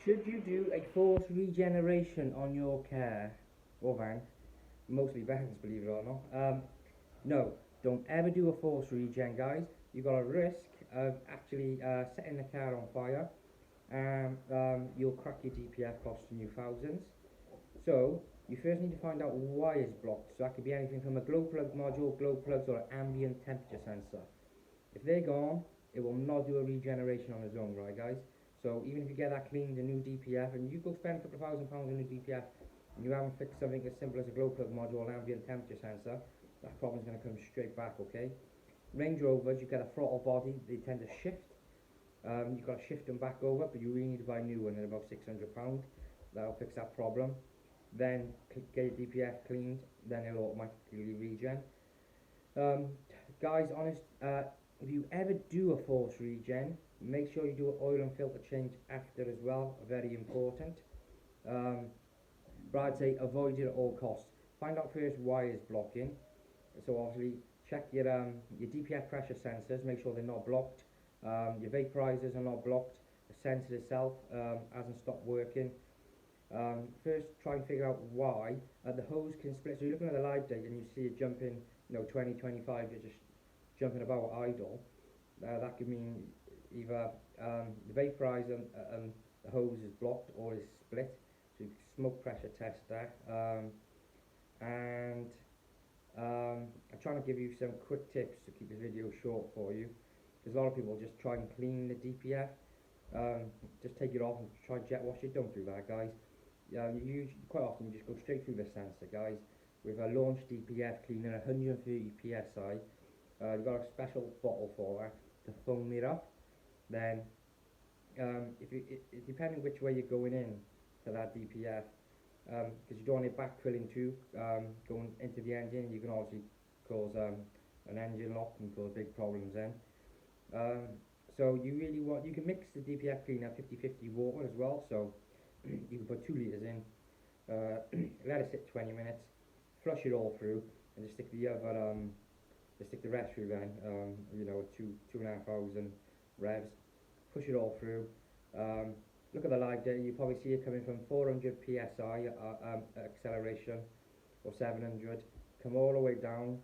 Should you do a forced regeneration on your car or van? Mostly vans, believe it or not. No, don't ever do a forced regen, guys. You've got a risk of actually setting the car on fire, and you'll crack your DPF, costing you thousands. So you first need to find out why it's blocked. So that could be anything from a glow plug module, glow plugs, or an ambient temperature sensor. If they're gone, it will not do a regeneration on its own, right, guys? So even if you get that cleaned, a new DPF, and you go spend a couple of £1,000 on a new DPF, and you haven't fixed something as simple as a glow plug module, an ambient temperature sensor, that problem's going to come straight back, okay? Range Rovers, you get a throttle body, they tend to shift. You've got to shift them back over, but you really need to buy a new one at about £600. That'll fix that problem. Then get your DPF cleaned, then it'll automatically regen. Guys, honest, if you ever do a forced regen, make sure you do an oil and filter change after as well, very important. But I'd say avoid it at all costs. Find out first why it's blocking. So obviously check your DPF pressure sensors, make sure they're not blocked. Your vaporizers are not blocked. The sensor itself hasn't stopped working. First try and figure out why. The hose can split, so you're looking at the live data and you see it jumping, 20, 25, you're just jumping about idle. That could mean either the vaporizer and the hose is blocked or is split. So you can smoke pressure test that. And I'm trying to give you some quick tips to keep this video short for you, because a lot of people just try and clean the DPF. Just take it off and try jet wash it. Don't do that, guys. Quite often you just go straight through the sensor, guys. With a launch DPF cleaner, 130 psi. You've got a special bottle for that to foam it up. Then, depending which way you're going in to that DPF, because you don't want it back filling too, going into the engine, you can obviously cause an engine lock and cause big problems then. So you can mix the DPF cleaner 50-50 water as well, so you can put 2 litres in, let it sit 20 minutes, flush it all through, and just stick the other, stick the rest through then, 2,500 revs, push it all through. Look at the live data, you probably see it coming from 400 psi acceleration, or 700, come all the way down,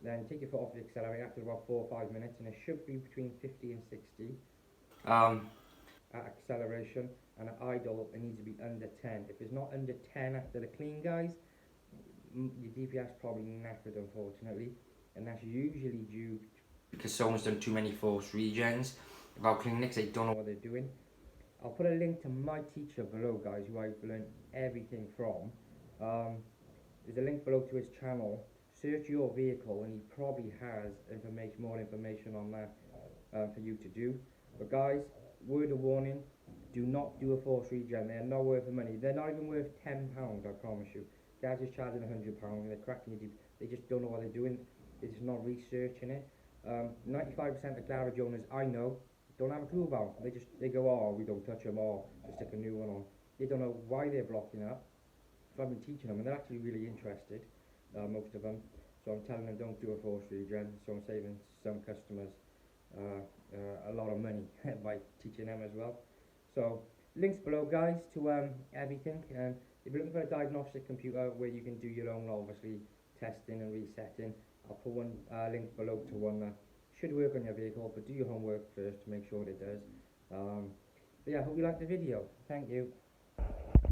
then take your foot off the accelerator after about 4 or 5 minutes, and it should be between 50 and 60 at acceleration, and at idle it needs to be under 10. If it's not under 10 after the clean, guys, your DPF's probably knackered, unfortunately, and that's usually due because someone's done too many forced regens without cleaning it, 'cause they don't know what they're doing. I'll put a link to my teacher below, guys, who I've learned everything from. There's a link below to his channel. Search your vehicle and he probably has more information on that for you to do. But guys, word of warning, do not do a forced regen. They're not worth the money. They're not even worth £10, I promise you. Guys is charging £100 and they're cracking your deep. They just don't know what they're doing. They're just not researching it. 95% of garage owners I know don't have a clue about. They go, oh, we don't touch them, or just stick a new one on. They don't know why they're blocking up. So I've been teaching them, and they're actually really interested, most of them. So I'm telling them don't do a forced regen. So I'm saving some customers a lot of money by teaching them as well. So links below, guys, to everything. If you're looking for a diagnostic computer where you can do your own, obviously, testing and resetting, I'll put one link below to one that should work on your vehicle, but do your homework first to make sure it does. But yeah, I hope you liked the video. Thank you.